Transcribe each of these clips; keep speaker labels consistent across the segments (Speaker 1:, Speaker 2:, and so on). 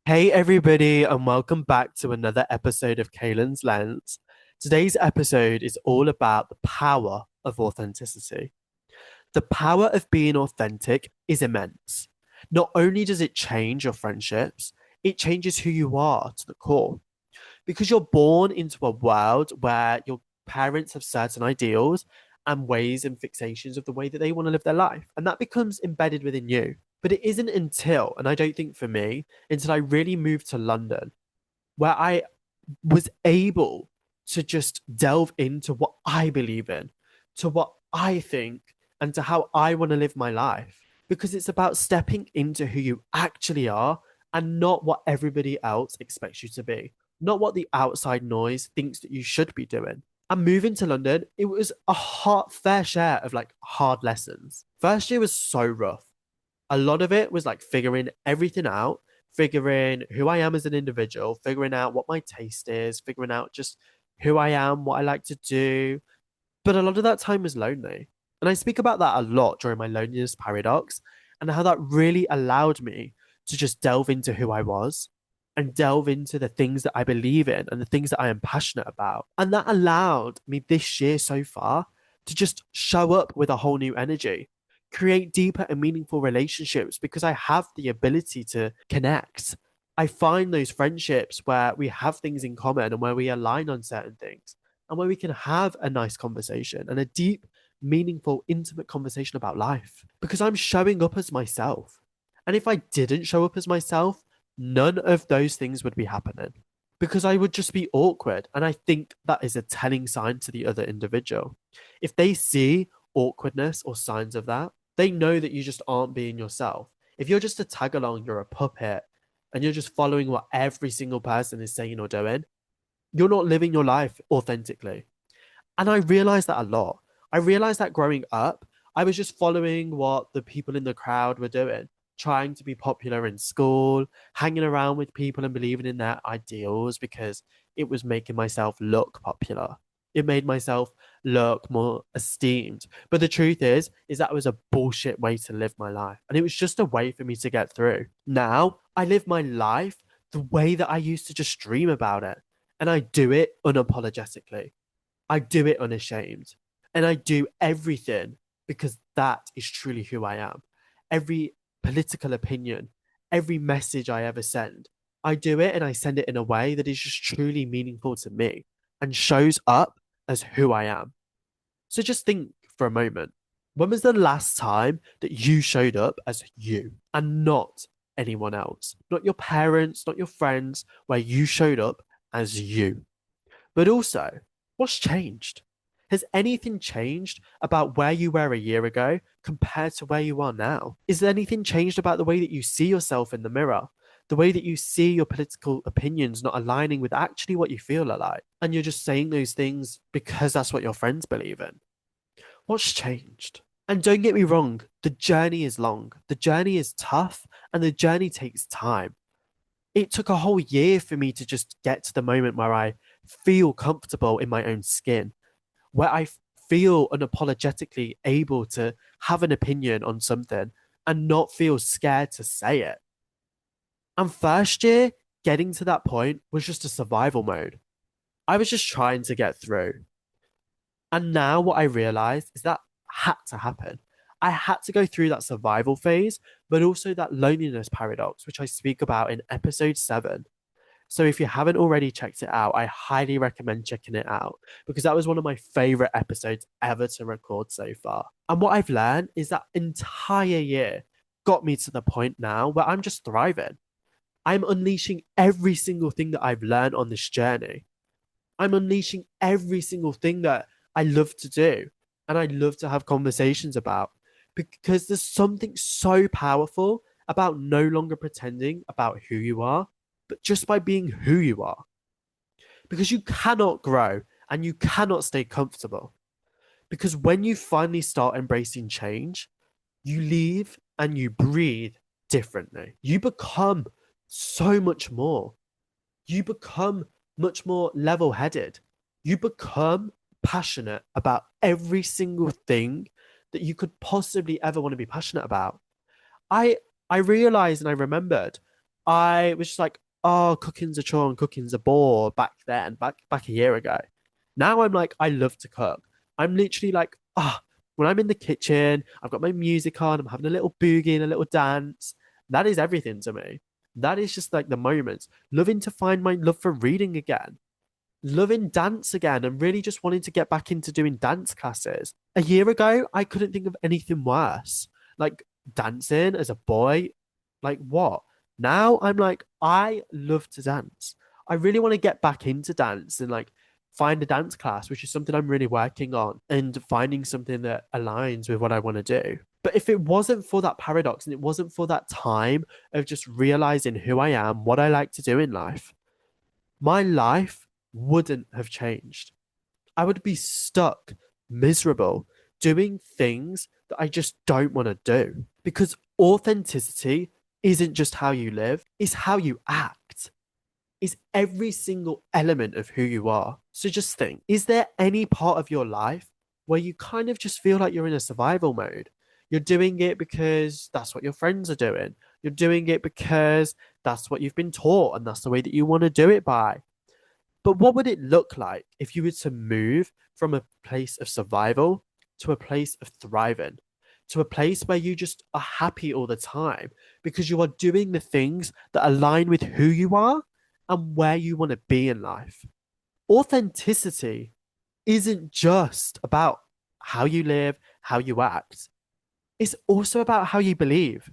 Speaker 1: Hey everybody, and welcome back to another episode of Kalen's Lens. Today's episode is all about the power of authenticity. The power of being authentic is immense. Not only does it change your friendships, it changes who you are to the core. Because you're born into a world where your parents have certain ideals and ways and fixations of the way that they want to live their life. And that becomes embedded within you. But it isn't until, and I don't think for me, until I really moved to London, where I was able to just delve into what I believe in, to what I think, and to how I want to live my life. Because it's about stepping into who you actually are and not what everybody else expects you to be, not what the outside noise thinks that you should be doing. And moving to London, it was a fair share of like hard lessons. First year was so rough. A lot of it was like figuring everything out, figuring who I am as an individual, figuring out what my taste is, figuring out just who I am, what I like to do. But a lot of that time was lonely. And I speak about that a lot during my loneliness paradox and how that really allowed me to just delve into who I was and delve into the things that I believe in and the things that I am passionate about. And that allowed me this year so far to just show up with a whole new energy, create deeper and meaningful relationships because I have the ability to connect. I find those friendships where we have things in common and where we align on certain things and where we can have a nice conversation and a deep, meaningful, intimate conversation about life because I'm showing up as myself. And if I didn't show up as myself, none of those things would be happening because I would just be awkward. And I think that is a telling sign to the other individual. If they see awkwardness or signs of that, they know that you just aren't being yourself. If you're just a tag along, you're a puppet, and you're just following what every single person is saying or doing, you're not living your life authentically. And I realized that a lot. I realized that growing up, I was just following what the people in the crowd were doing, trying to be popular in school, hanging around with people and believing in their ideals because it was making myself look popular. It made myself look more esteemed. But the truth is that was a bullshit way to live my life. And it was just a way for me to get through. Now I live my life the way that I used to just dream about it. And I do it unapologetically. I do it unashamed. And I do everything because that is truly who I am. Every political opinion, every message I ever send, I do it and I send it in a way that is just truly meaningful to me and shows up as who I am. So just think for a moment. When was the last time that you showed up as you and not anyone else? Not your parents, not your friends, where you showed up as you. But also, what's changed? Has anything changed about where you were a year ago compared to where you are now? Is there anything changed about the way that you see yourself in the mirror? The way that you see your political opinions not aligning with actually what you feel are like? And you're just saying those things because that's what your friends believe in. What's changed? And don't get me wrong, the journey is long, the journey is tough, and the journey takes time. It took a whole year for me to just get to the moment where I feel comfortable in my own skin, where I feel unapologetically able to have an opinion on something and not feel scared to say it. And first year, getting to that point was just a survival mode. I was just trying to get through. And now what I realized is that had to happen. I had to go through that survival phase, but also that loneliness paradox, which I speak about in episode 7. So if you haven't already checked it out, I highly recommend checking it out because that was one of my favorite episodes ever to record so far. And what I've learned is that entire year got me to the point now where I'm just thriving. I'm unleashing every single thing that I've learned on this journey. I'm unleashing every single thing that I love to do and I love to have conversations about because there's something so powerful about no longer pretending about who you are, but just by being who you are. Because you cannot grow and you cannot stay comfortable. Because when you finally start embracing change, you leave and you breathe differently. You become so much more. You become much more level headed. You become passionate about every single thing that you could possibly ever want to be passionate about. I I realized and I remembered I was just like, oh, cooking's a chore and cooking's a bore back then, back a year ago. Now I'm like, I love to cook. I'm literally like, when I'm in the kitchen, I've got my music on, I'm having a little boogie and a little dance. That is everything to me. That is just like the moments. Loving to find my love for reading again, loving dance again, and really just wanting to get back into doing dance classes. A year ago, I couldn't think of anything worse. Like dancing as a boy, like what? Now I'm like, I love to dance. I really want to get back into dance and like find a dance class, which is something I'm really working on and finding something that aligns with what I want to do. But if it wasn't for that paradox and it wasn't for that time of just realizing who I am, what I like to do in life, my life wouldn't have changed. I would be stuck, miserable, doing things that I just don't want to do. Because authenticity isn't just how you live, it's how you act. It's every single element of who you are. So just think, is there any part of your life where you kind of just feel like you're in a survival mode? You're doing it because that's what your friends are doing. You're doing it because that's what you've been taught and that's the way that you want to do it by. But what would it look like if you were to move from a place of survival to a place of thriving, to a place where you just are happy all the time because you are doing the things that align with who you are and where you want to be in life? Authenticity isn't just about how you live, how you act, it's also about how you believe.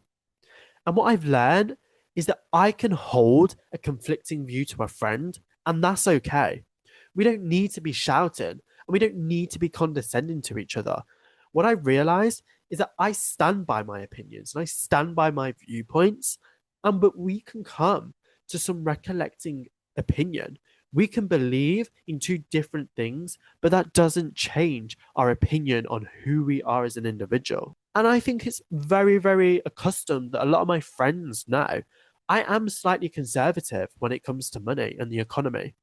Speaker 1: And what I've learned is that I can hold a conflicting view to a friend, and that's okay. We don't need to be shouting and we don't need to be condescending to each other. What I realized is that I stand by my opinions and I stand by my viewpoints, but we can come to some recollecting opinion. We can believe in two different things, but that doesn't change our opinion on who we are as an individual. And I think it's very, very accustomed that a lot of my friends know I am slightly conservative when it comes to money and the economy.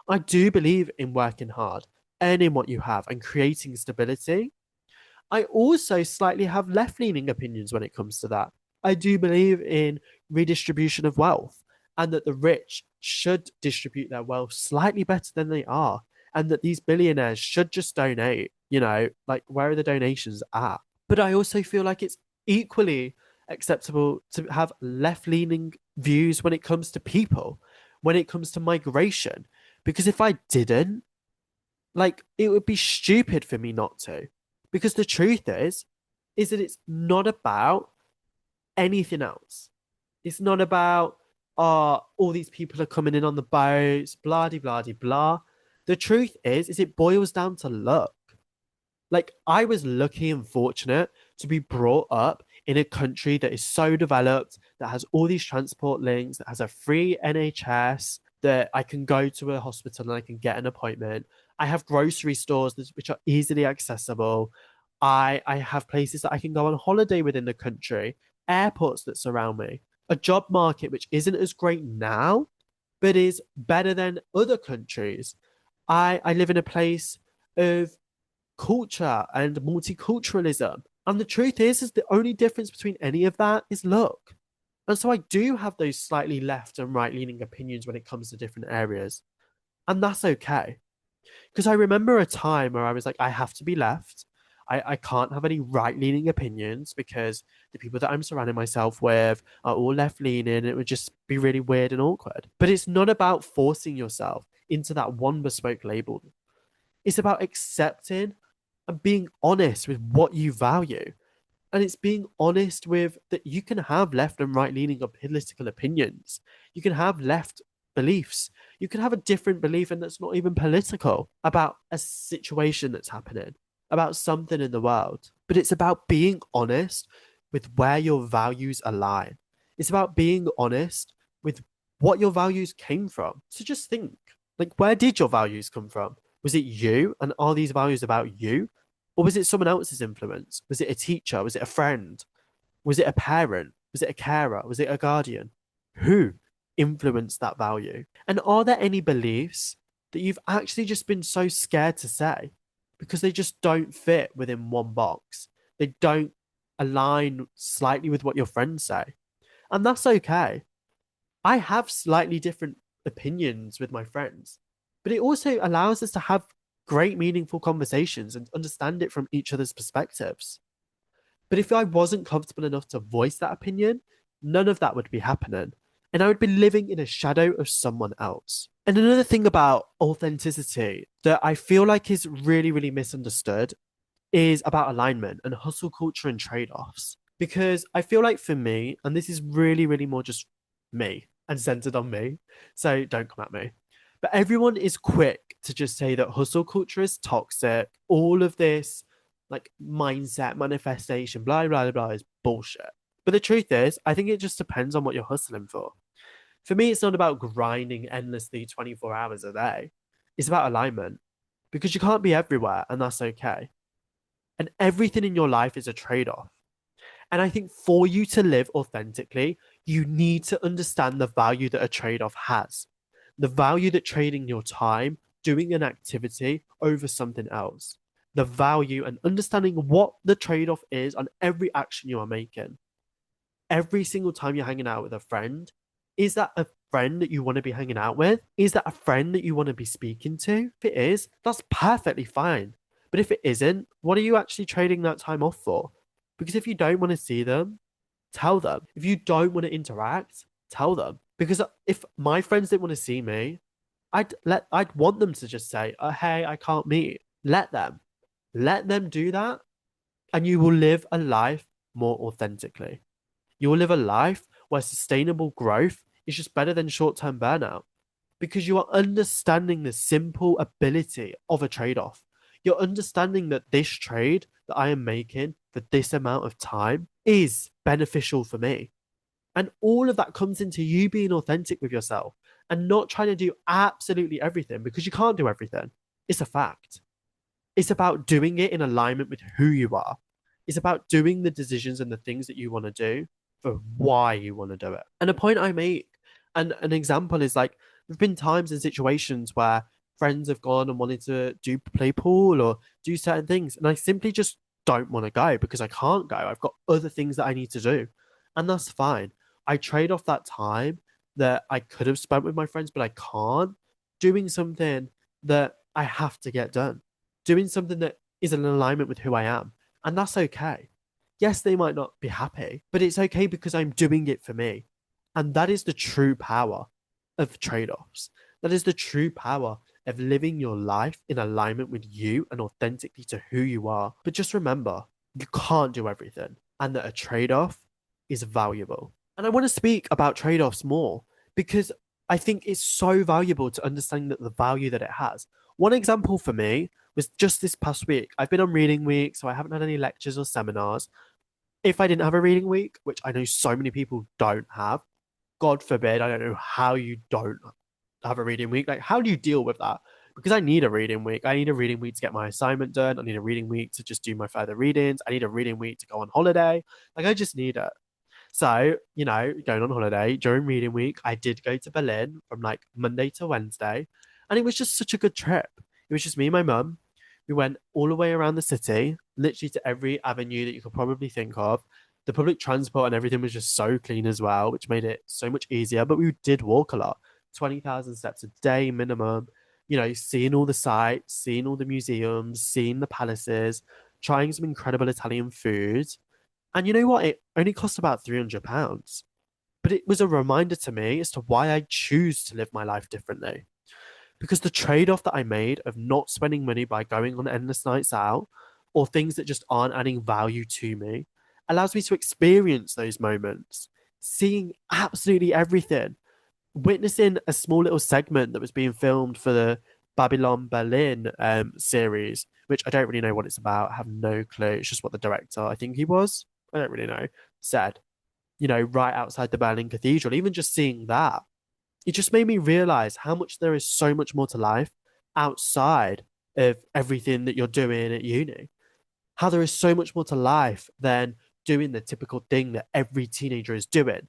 Speaker 1: I do believe in working hard, earning what you have, and creating stability. I also slightly have left leaning opinions when it comes to that. I do believe in redistribution of wealth and that the rich should distribute their wealth slightly better than they are, and that these billionaires should just donate. Like where are the donations at? But I also feel like it's equally acceptable to have left leaning views when it comes to people, when it comes to migration. Because if I didn't, like, it would be stupid for me not to. Because the truth is that it's not about anything else. It's not about, all these people are coming in on the boats, blah, blah, blah, blah. The truth is it boils down to luck. Like, I was lucky and fortunate to be brought up in a country that is so developed, that has all these transport links, that has a free NHS, that I can go to a hospital and I can get an appointment. I have grocery stores which are easily accessible. I have places that I can go on holiday within the country, airports that surround me, a job market which isn't as great now, but is better than other countries. I live in a place of culture and multiculturalism. And the truth is the only difference between any of that is luck. And so I do have those slightly left and right leaning opinions when it comes to different areas. And that's okay. Because I remember a time where I was like, I have to be left. I can't have any right leaning opinions because the people that I'm surrounding myself with are all left leaning. It would just be really weird and awkward. But it's not about forcing yourself into that one bespoke label. It's about accepting and being honest with what you value. And it's being honest with that you can have left and right leaning political opinions. You can have left beliefs. You can have a different belief, and that's not even political, about a situation that's happening, about something in the world. But it's about being honest with where your values align. It's about being honest with what your values came from. So just think, like, where did your values come from? Was it you? And are these values about you? Or was it someone else's influence? Was it a teacher? Was it a friend? Was it a parent? Was it a carer? Was it a guardian? Who influenced that value? And are there any beliefs that you've actually just been so scared to say because they just don't fit within one box? They don't align slightly with what your friends say. And that's okay. I have slightly different opinions with my friends, but it also allows us to have great, meaningful conversations and understand it from each other's perspectives. But if I wasn't comfortable enough to voice that opinion, none of that would be happening. And I would be living in a shadow of someone else. And another thing about authenticity that I feel like is really, really misunderstood is about alignment and hustle culture and trade offs. Because I feel like for me, and this is really, really more just me and centered on me, so don't come at me. But everyone is quick to just say that hustle culture is toxic. All of this, like mindset, manifestation, blah, blah, blah, is bullshit. But the truth is, I think it just depends on what you're hustling for. For me, it's not about grinding endlessly 24 hours a day. It's about alignment because you can't be everywhere, and that's okay. And everything in your life is a trade off. And I think for you to live authentically, you need to understand the value that a trade off has, the value that trading your time, doing an activity over something else, the value and understanding what the trade off is on every action you are making. Every single time you're hanging out with a friend, is that a friend that you want to be hanging out with? Is that a friend that you want to be speaking to? If it is, that's perfectly fine. But if it isn't, what are you actually trading that time off for? Because if you don't want to see them, tell them. If you don't want to interact, tell them. Because if my friends didn't want to see me, I'd want them to just say, hey, I can't meet. Let them do that, and you will live a life more authentically. You will live a life where sustainable growth is just better than short-term burnout because you are understanding the simple ability of a trade-off. You're understanding that this trade that I am making for this amount of time is beneficial for me. And all of that comes into you being authentic with yourself and not trying to do absolutely everything because you can't do everything. It's a fact. It's about doing it in alignment with who you are. It's about doing the decisions and the things that you want to do for why you want to do it. And a point I make, and an example is like, there've been times and situations where friends have gone and wanted to do play pool or do certain things, and I simply just don't want to go because I can't go. I've got other things that I need to do, and that's fine. I trade off that time that I could have spent with my friends, but I can't, doing something that I have to get done, doing something that is in alignment with who I am. And that's okay. Yes, they might not be happy, but it's okay because I'm doing it for me. And that is the true power of trade offs. That is the true power of living your life in alignment with you and authentically to who you are. But just remember, you can't do everything, and that a trade off is valuable. And I want to speak about trade offs more because I think it's so valuable to understand that the value that it has. One example for me was just this past week. I've been on reading week, so I haven't had any lectures or seminars. If I didn't have a reading week, which I know so many people don't have, God forbid, I don't know how you don't have a reading week. Like, how do you deal with that? Because I need a reading week. I need a reading week to get my assignment done. I need a reading week to just do my further readings. I need a reading week to go on holiday. Like, I just need it. So, going on holiday during reading week, I did go to Berlin from like Monday to Wednesday, and it was just such a good trip. It was just me and my mum. We went all the way around the city, literally to every avenue that you could probably think of. The public transport and everything was just so clean as well, which made it so much easier. But we did walk a lot, 20,000 steps a day minimum, seeing all the sights, seeing all the museums, seeing the palaces, trying some incredible Italian food. And you know what? It only cost about £300. But it was a reminder to me as to why I choose to live my life differently. Because the trade off that I made of not spending money by going on endless nights out or things that just aren't adding value to me allows me to experience those moments, seeing absolutely everything, witnessing a small little segment that was being filmed for the Babylon Berlin series, which I don't really know what it's about. I have no clue. It's just what the director, I think he was, I don't really know, said, right outside the Berlin Cathedral. Even just seeing that, it just made me realize how much there is so much more to life outside of everything that you're doing at uni. How there is so much more to life than doing the typical thing that every teenager is doing.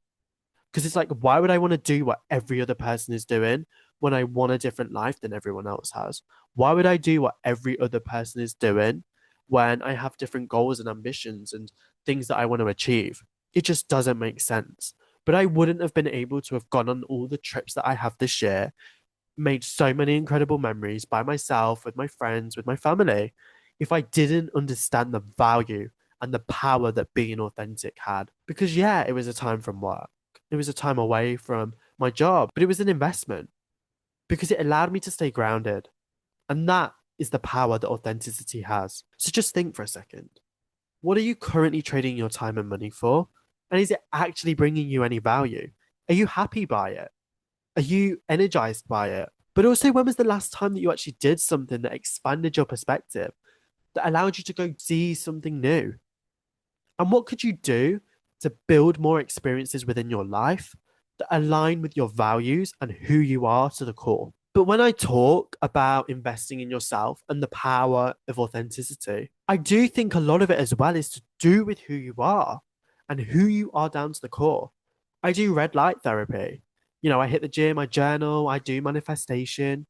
Speaker 1: Because it's like, why would I want to do what every other person is doing when I want a different life than everyone else has? Why would I do what every other person is doing when I have different goals and ambitions and things that I want to achieve? It just doesn't make sense. but I wouldn't have been able to have gone on all the trips that I have this year, made so many incredible memories by myself, with my friends, with my family, if I didn't understand the value and the power that being authentic had. Because, yeah, it was a time from work, it was a time away from my job, but it was an investment because it allowed me to stay grounded. And that is the power that authenticity has. So just think for a second. What are you currently trading your time and money for? And is it actually bringing you any value? Are you happy by it? Are you energized by it? But also, when was the last time that you actually did something that expanded your perspective, that allowed you to go see something new? And what could you do to build more experiences within your life that align with your values and who you are to the core? But when I talk about investing in yourself and the power of authenticity, I do think a lot of it as well is to do with who you are and who you are down to the core. I do red light therapy. I hit the gym, I journal, I do manifestation.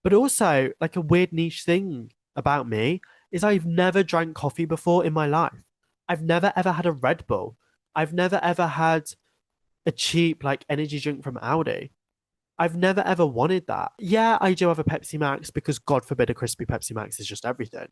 Speaker 1: But also, like a weird niche thing about me is I've never drank coffee before in my life. I've never ever had a Red Bull. I've never ever had a cheap like energy drink from Audi. I've never ever wanted that. Yeah, I do have a Pepsi Max because God forbid a crispy Pepsi Max is just everything.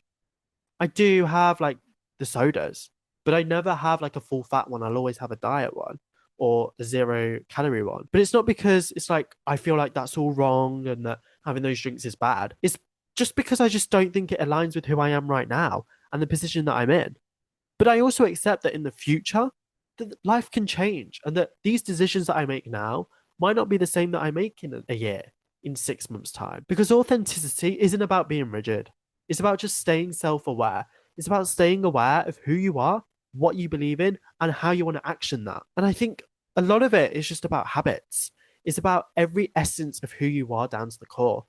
Speaker 1: I do have like the sodas, but I never have like a full fat one. I'll always have a diet one or a 0 calorie one. But it's not because it's like I feel like that's all wrong and that having those drinks is bad. It's just because I just don't think it aligns with who I am right now and the position that I'm in. But I also accept that in the future, that life can change and that these decisions that I make now might not be the same that I make in a year, in 6 months' time. Because authenticity isn't about being rigid. It's about just staying self aware. It's about staying aware of who you are, what you believe in, and how you want to action that. And I think a lot of it is just about habits. It's about every essence of who you are down to the core.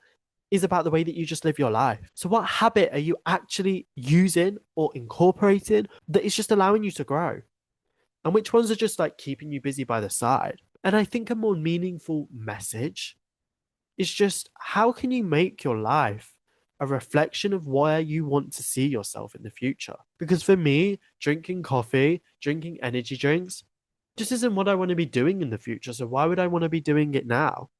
Speaker 1: Is about the way that you just live your life. So, what habit are you actually using or incorporating that is just allowing you to grow? And which ones are just like keeping you busy by the side? And I think a more meaningful message is just how can you make your life a reflection of where you want to see yourself in the future? Because for me, drinking coffee, drinking energy drinks, just isn't what I want to be doing in the future. So why would I want to be doing it now?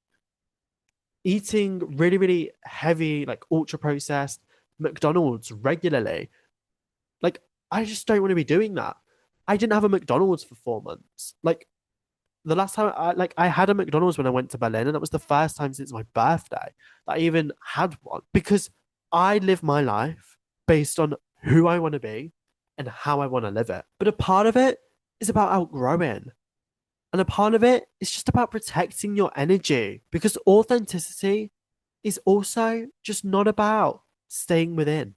Speaker 1: Eating really, really heavy, like ultra processed McDonald's regularly, like I just don't want to be doing that. I didn't have a McDonald's for 4 months. Like the last time I had a McDonald's when I went to Berlin, and that was the first time since my birthday that I even had one because I live my life based on who I want to be and how I want to live it. But a part of it is about outgrowing. And a part of it is just about protecting your energy because authenticity is also just not about staying within.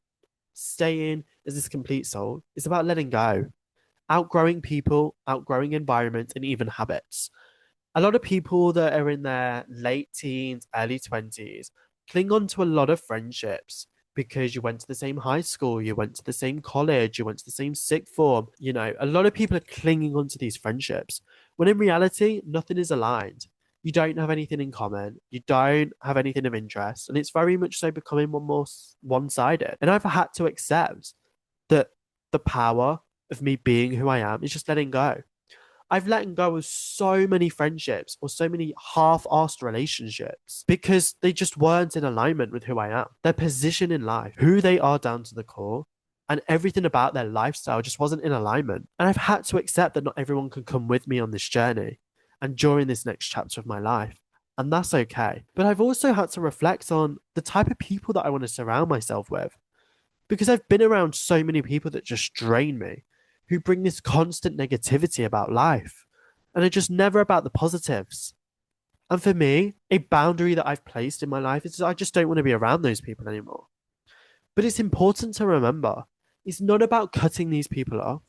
Speaker 1: Staying as this complete soul. It's about letting go, outgrowing people, outgrowing environments, and even habits. A lot of people that are in their late teens, early 20s cling on to a lot of friendships because you went to the same high school, you went to the same college, you went to the same sixth form. A lot of people are clinging on to these friendships when in reality, nothing is aligned. You don't have anything in common. You don't have anything of interest. And it's very much so becoming more one sided. And I've had to accept that the power of me being who I am is just letting go. I've let go of so many friendships or so many half-assed relationships because they just weren't in alignment with who I am. Their position in life, who they are down to the core, and everything about their lifestyle just wasn't in alignment. And I've had to accept that not everyone can come with me on this journey and during this next chapter of my life. And that's okay. But I've also had to reflect on the type of people that I want to surround myself with because I've been around so many people that just drain me, who bring this constant negativity about life and are just never about the positives. And for me, a boundary that I've placed in my life is I just don't want to be around those people anymore. But it's important to remember it's not about cutting these people off.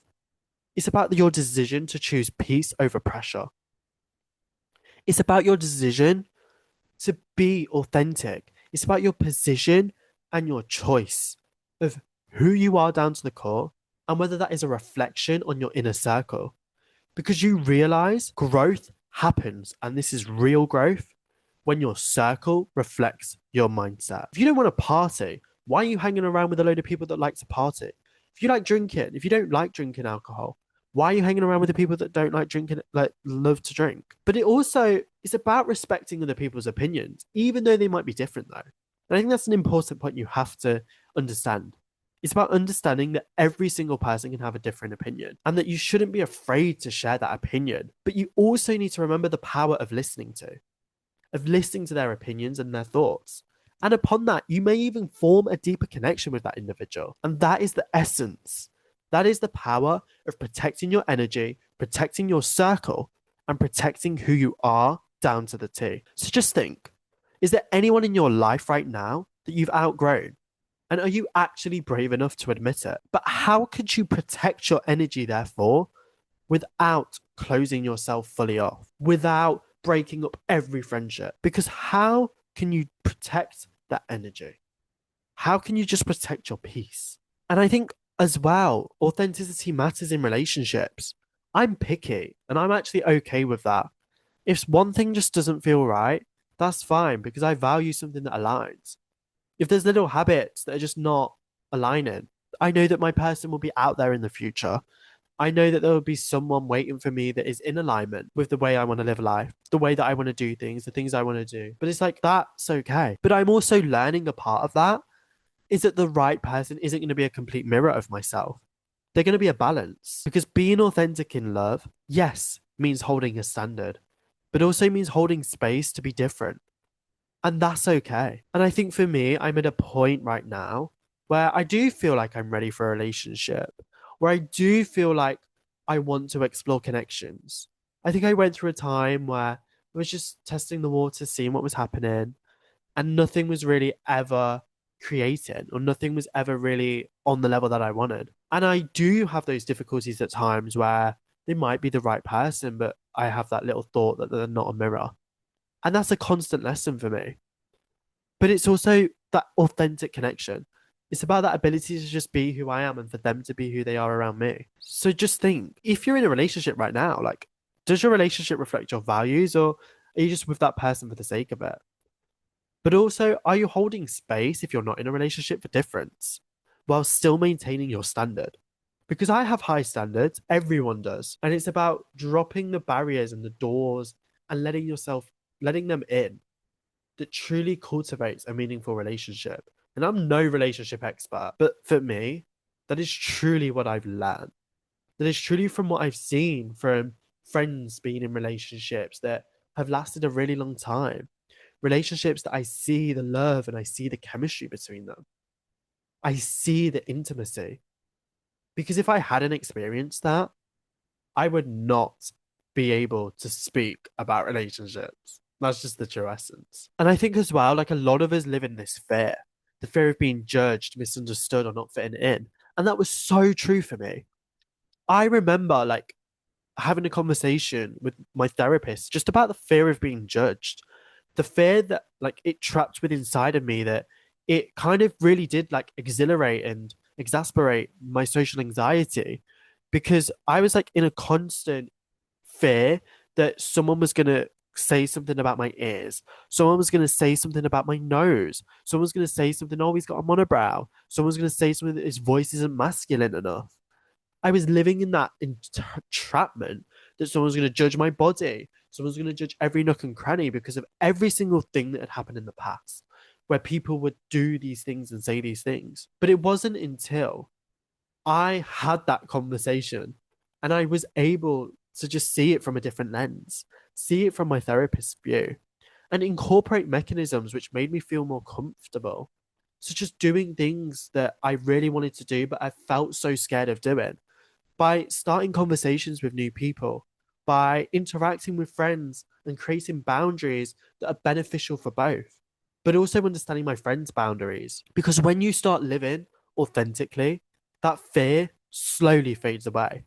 Speaker 1: It's about your decision to choose peace over pressure. It's about your decision to be authentic. It's about your position and your choice of who you are down to the core and whether that is a reflection on your inner circle. Because you realize growth happens, and this is real growth, when your circle reflects your mindset. If you don't want to party, why are you hanging around with a load of people that like to party? If you like drinking, if you don't like drinking alcohol, Why are you hanging around with the people that don't like drinking, like love to drink? But it also is about respecting other people's opinions, even though they might be different, though. And I think that's an important point you have to understand. It's about understanding that every single person can have a different opinion and that you shouldn't be afraid to share that opinion. But you also need to remember the power of listening to their opinions and their thoughts. And upon that, you may even form a deeper connection with that individual. And that is the essence. That is the power of protecting your energy, protecting your circle, and protecting who you are down to the T. So just think, is there anyone in your life right now that you've outgrown? And are you actually brave enough to admit it? But how could you protect your energy, therefore, without closing yourself fully off, without breaking up every friendship? Because how can you protect that energy? How can you just protect your peace? And I think as well, authenticity matters in relationships. I'm picky and I'm actually okay with that. If one thing just doesn't feel right, that's fine because I value something that aligns. If there's little habits that are just not aligning, I know that my person will be out there in the future. I know that there will be someone waiting for me that is in alignment with the way I want to live life, the way that I want to do things, the things I want to do. But it's like, that's okay. But I'm also learning a part of that is that the right person isn't going to be a complete mirror of myself. They're going to be a balance because being authentic in love, yes, means holding a standard, but also means holding space to be different. And that's okay. And I think for me, I'm at a point right now where I do feel like I'm ready for a relationship, where I do feel like I want to explore connections. I think I went through a time where I was just testing the water, seeing what was happening, and nothing was really ever created or nothing was ever really on the level that I wanted. And I do have those difficulties at times where they might be the right person, but I have that little thought that they're not a mirror. And that's a constant lesson for me. But it's also that authentic connection. It's about that ability to just be who I am and for them to be who they are around me. So just think, if you're in a relationship right now, like, does your relationship reflect your values or are you just with that person for the sake of it? But also, are you holding space if you're not in a relationship for difference while still maintaining your standard? Because I have high standards, everyone does. And it's about dropping the barriers and the doors and letting them in that truly cultivates a meaningful relationship. And I'm no relationship expert, but for me, that is truly what I've learned. That is truly from what I've seen from friends being in relationships that have lasted a really long time. Relationships that I see the love and I see the chemistry between them. I see the intimacy. Because if I hadn't experienced that, I would not be able to speak about relationships. That's just the true essence. And I think as well, like a lot of us live in this fear, the fear of being judged, misunderstood, or not fitting in. And that was so true for me. I remember like having a conversation with my therapist just about the fear of being judged, the fear that like it trapped within inside of me that it kind of really did like exhilarate and exasperate my social anxiety because I was like in a constant fear that someone was going to say something about my ears. Someone was going to say something about my nose. Someone's going to say something, oh, he's got a monobrow. Someone's going to say something that his voice isn't masculine enough. I was living in that entrapment that someone's going to judge my body. Someone's going to judge every nook and cranny because of every single thing that had happened in the past, where people would do these things and say these things. But it wasn't until I had that conversation and I was able to just see it from a different lens, see it from my therapist's view, and incorporate mechanisms which made me feel more comfortable. So just doing things that I really wanted to do, but I felt so scared of doing by starting conversations with new people, by interacting with friends and creating boundaries that are beneficial for both, but also understanding my friends' boundaries. Because when you start living authentically, that fear slowly fades away.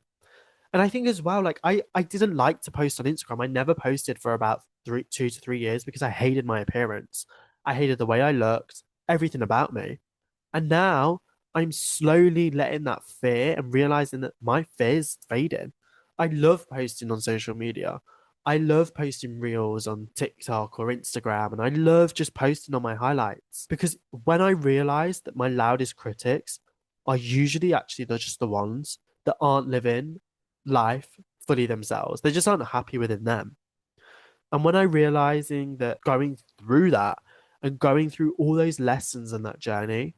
Speaker 1: And I think as well, like I didn't like to post on Instagram. I never posted for about 2 to 3 years because I hated my appearance. I hated the way I looked, everything about me. And now I'm slowly letting that fear and realizing that my fear is fading. I love posting on social media. I love posting reels on TikTok or Instagram, and I love just posting on my highlights because when I realized that my loudest critics are usually actually just the ones that aren't living life fully themselves. They just aren't happy within them. And when I realizing that going through that and going through all those lessons in that journey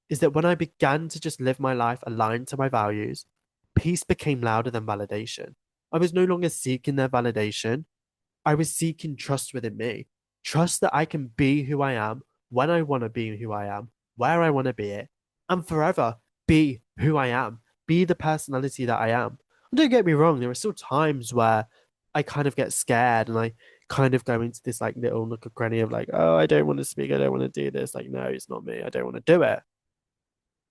Speaker 1: is that when I began to just live my life aligned to my values, peace became louder than validation. I was no longer seeking their validation. I was seeking trust within me. Trust that I can be who I am when I want to be who I am, where I want to be it, and forever be who I am, be the personality that I am. And don't get me wrong, there are still times where I kind of get scared and I kind of go into this like little nook of cranny of like, oh, I don't want to speak, I don't want to do this. Like, no, it's not me. I don't want to do it.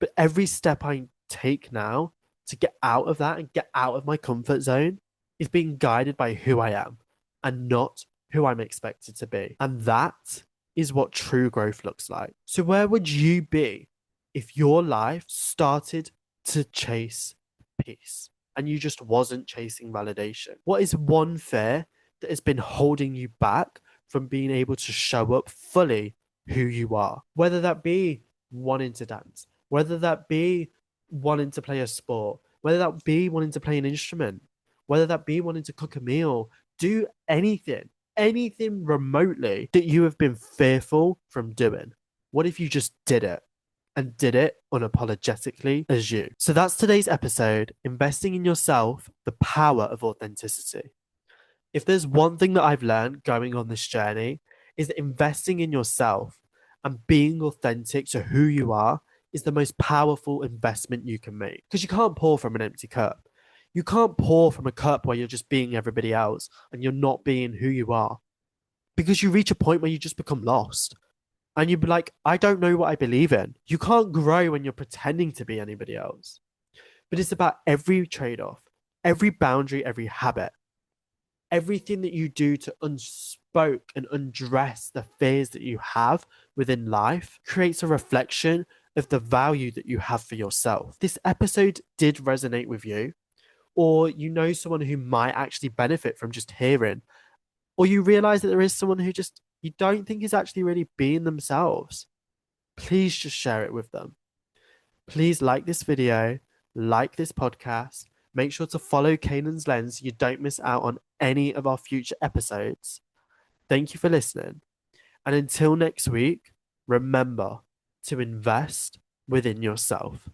Speaker 1: But every step I take now to get out of that and get out of my comfort zone is being guided by who I am and not who I'm expected to be. And that is what true growth looks like. So, where would you be if your life started to chase peace and you just wasn't chasing validation? What is one fear that has been holding you back from being able to show up fully who you are? Whether that be wanting to dance, whether that be wanting to play a sport, whether that be wanting to play an instrument, whether that be wanting to cook a meal, do anything remotely that you have been fearful from doing. What if you just did it and did it unapologetically as you? So that's today's episode, investing in yourself, the power of authenticity. If there's one thing that I've learned going on this journey is that investing in yourself and being authentic to who you are is the most powerful investment you can make. Because you can't pour from an empty cup. You can't pour from a cup where you're just being everybody else and you're not being who you are. Because you reach a point where you just become lost. And you'd be like, I don't know what I believe in. You can't grow when you're pretending to be anybody else. But it's about every trade off, every boundary, every habit, everything that you do to unspoke and undress the fears that you have within life creates a reflection of the value that you have for yourself. This episode did resonate with you, or you know someone who might actually benefit from just hearing, or you realize that there is someone who just you don't think is actually really being themselves, please just share it with them. Please like this video, like this podcast. Make sure to follow Kalen's Lens so you don't miss out on any of our future episodes. Thank you for listening. And until next week, remember to invest within yourself.